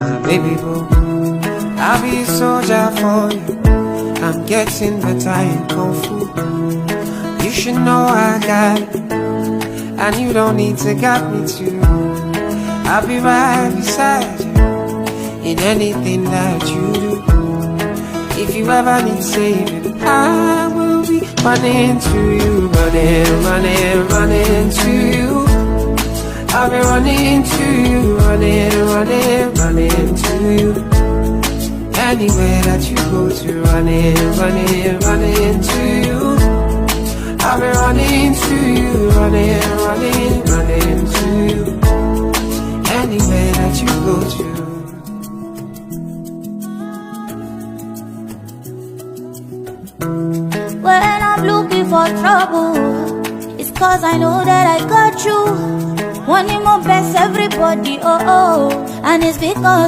Baby boo, I'll be a soldier for you. I'm getting better in Kung Fu. You should know I got it, and you don't need to guide me too. I'll be right beside you in anything that you do. If you ever need saving, I will be running to you, running to you. I'll be running to you, running to you. Anywhere that you go to, running to you. I'll be running to you, running to you. Anywhere that you go to. When I'm looking for trouble, it's cause I know that I got you. Wanting my best, everybody, and it's because